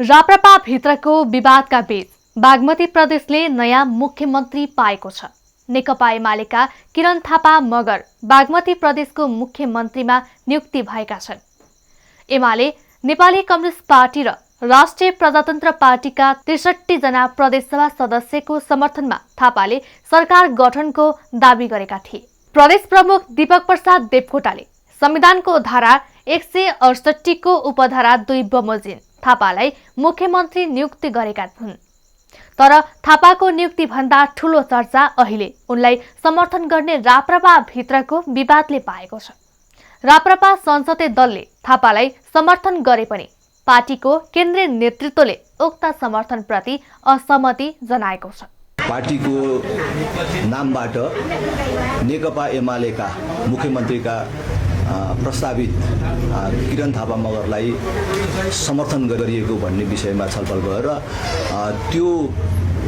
राप्रपा भित्रको विवादका बीच बागमती प्रदेशले नयाँ मुख्यमन्त्री पाएको छ। नेकपा एमालेका किरण थापा मगर बागमती प्रदेशको मुख्यमन्त्रीमा नियुक्ति भएका छन्। एमाले, नेपाली कम्युनिस्ट पार्टी र राष्ट्रिय प्रजातन्त्र पार्टीका 63 जना प्रदेशसभा सदस्यको समर्थनमा थापाले सरकार गठनको दावी गरेका थिए। प्रदेश प्रमुख दीपक प्रसाद देवकोटाले संविधानको धारा 168 को उपधारा 2 बमोजिम थापालाई मुख्यमन्त्री नियुक्ति गरेका हुन्। तर थापाको नियुक्ति भन्दा ठूलो चर्चा अहिले उनलाई समर्थन गर्ने राप्रपा भित्रको विवादले पाएको छ। राप्रपा संसदीय दलले थापालाई समर्थन गरे पनि पार्टीको केन्द्रीय नेतृत्वले उक्त समर्थनप्रति असहमति जनाएको छ। पार्टीको नामबाट नेकपा एमालेका मुख्यमन्त्रीका प्रस्तावित किरण थापा मगरलाई समर्थन गरिएको भन्ने विषयमा छलफल गरेर त्यो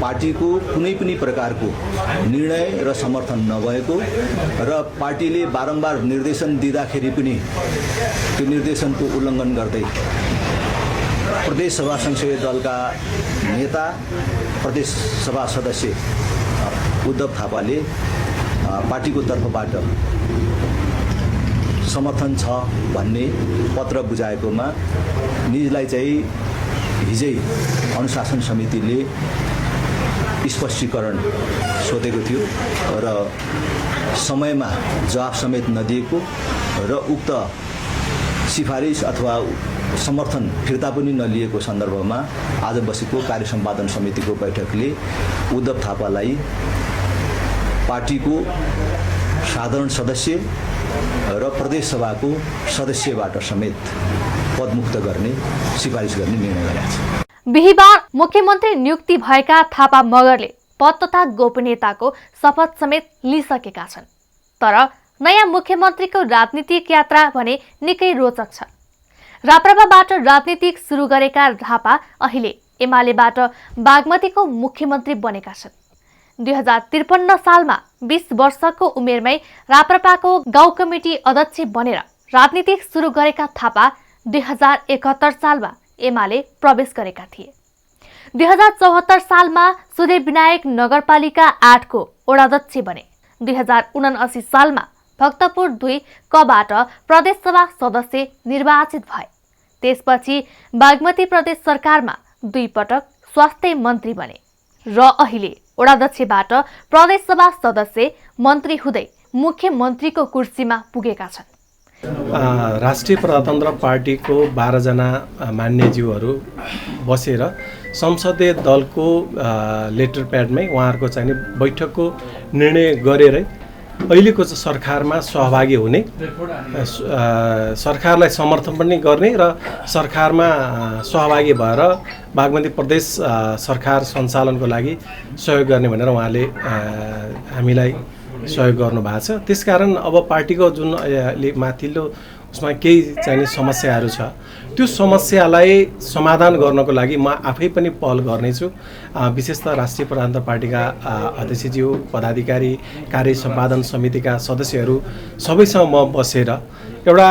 पार्टीको कुनै पनि प्रकारको निर्णय र समर्थन नभएको र पार्टीले बारम्बार निर्देशन दिँदाखेरि पनि त्यो निर्देशनको उल्लङ्घन गर्दै प्रदेश सभा संसदीय दलका नेता प्रदेश सभा सदस्य उद्धव थापाले पार्टीको तर्फबाट समर्थन छ भन्ने पत्र बुझाएकोमा निजलाई चाहिँ हिजै अनुशासन समितिले स्पष्टीकरण सोधेको थियो र समयमा जवाफ समेत नदिएको र उक्त सिफारिस अथवा समर्थन फिर्ता पनि नलिएको सन्दर्भमा आज बसेको कार्य सम्पादन समितिको बैठकले उद्धव थापालाई पार्टीको साधारण सदस्य र प्रदेश सभाको सदस्यबाट समेत पदमुक्त गर्ने सिफारिस गर्ने निर्णय गरेको छ। बिहीबार मुख्यमन्त्री नियुक्ति भएका थापा मगरले पद तथा गोपनीयताको शपथ समेत लिइसकेका छन्। तर नयाँ मुख्यमन्त्रीको राजनीतिक यात्रा भने निकै रोचक छ। राप्रपाबाट राजनीतिक सुरु गरेका थापा अहिले एमालेबाट बागमतीको मुख्यमन्त्री बनेका छन्। 2053 सालमा 20 वर्षको उमेरमै राप्रपाको गाउँ कमिटी अध्यक्ष बनेर राजनीतिक सुरु गरेका थापा 2071 सालमा एमाले प्रवेश गरेका थिए। 2074 सालमा सूर्यविनायक नगरपालिका 8 को वडाध्यक्ष बने। 2079 सालमा भक्तपुर 2 कबाट प्रदेशसभा सदस्य निर्वाचित भए। त्यसपछि बागमती प्रदेश सरकारमा 2 पटक स्वास्थ्य मन्त्री बने र अहिले वडाध्यक्षबाट प्रदेशसभा सदस्य मन्त्री हुँदै मुख्यमन्त्रीको कुर्सीमा पुगेका छन्। राष्ट्रिय प्रजातन्त्र पार्टीको 12 जना मान्यज्यूहरू बसेर संसदीय दलको लेटर प्याडमै उहाँहरूको चाहिँ बैठकको निर्णय गरेरै अहिलेको सरकारमा सहभागी हुने, सरकारलाई समर्थन पनि गर्ने र सरकारमा सहभागी भएर बागमती प्रदेश सरकार सञ्चालनको लागि सहयोग गर्ने भनेर उहाँले हामीलाई सहयोग गर्नुभएको छ। त्यसकारण अब पार्टीको जुन माथिल्लो उसमा केही चाहिने समस्याहरू छ, त्यो समस्यालाई समाधान गर्नको लागि म आफै पनि पहल गर्नेछु। विशेषतः राष्ट्रिय प्रजातन्त्र पार्टीका अध्यक्षज्यू, पदाधिकारी, कार्य सम्पादन समितिका सदस्यहरू सबैसँग म बसेर एउटा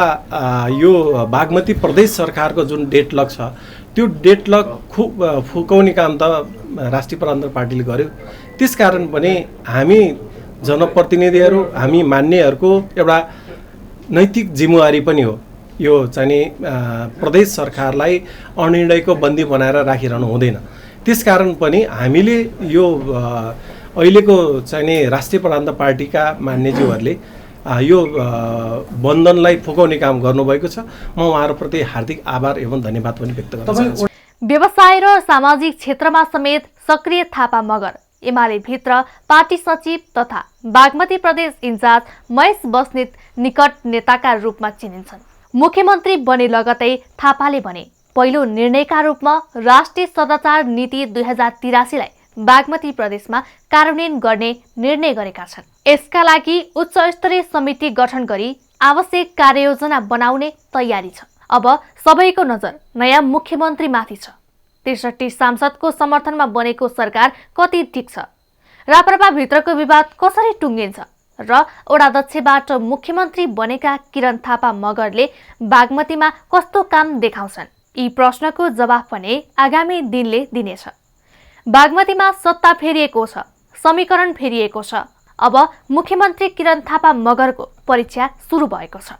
यो बागमती प्रदेश सरकारको जुन डेडलक छ त्यो डेडलक फुकाउने काम त राष्ट्रिय प्रजातन्त्र पार्टीले गर्यो। त्यसकारण पनि हामी जनप्रतिनिधिहरू, हामी मान्नेहरूको एउटा नैतिक जिम्मेवारी पनि हो यो चाहिँ प्रदेश सरकारलाई अनिर्णयको बन्दी बनाएर राखिरहनु हुँदैन। त्यसकारण पनि हामीले यो अहिलेको चाहिँ राष्ट्रिय प्रजातन्त्र पार्टीका मान्यज्यूहरूले यो बन्धनलाई फुकाउने काम गर्नुभएको छ। म उहाँहरूप्रति हार्दिक आभार एवं धन्यवाद पनि व्यक्त गर्न चाहन्छु। व्यवसाय र सामाजिक क्षेत्रमा समेत सक्रिय थापा मगर एमाले भित्र पार्टी सचिव तथा बागमती प्रदेश इन्चार्ज महेश बस्नेत निकट नेताका रूपमा चिनिन्छन्। मुख्यमन्त्री बने लगतै थापाले भने पहिलो निर्णयका रूपमा राष्ट्रिय सदाचार नीति 2083 लाई बागमती प्रदेशमा कार्यान्वयन गर्ने निर्णय गरेका छन्। यसका लागि उच्च स्तरीय समिति गठन गरी आवश्यक कार्ययोजना बनाउने तयारी छ। अब सबैको नजर नयाँ मुख्यमन्त्रीमाथि छ। 63 सांसदको समर्थनमा बनेको सरकार कति टिक्छ, राप्रपा भित्रको विवाद कसरी टुङ्गिन्छ र वडाध्यक्षबाट मुख्यमन्त्री बनेका किरण थापा मगरले बागमतीमा कस्तो काम देखाउँछन्, यी प्रश्नको जवाफ भने आगामी दिनले दिनेछ। बागमतीमा सत्ता फेरिएको छ, समीकरण फेरिएको छ। अब मुख्यमन्त्री किरण थापा मगरको परीक्षा सुरु भएको छ।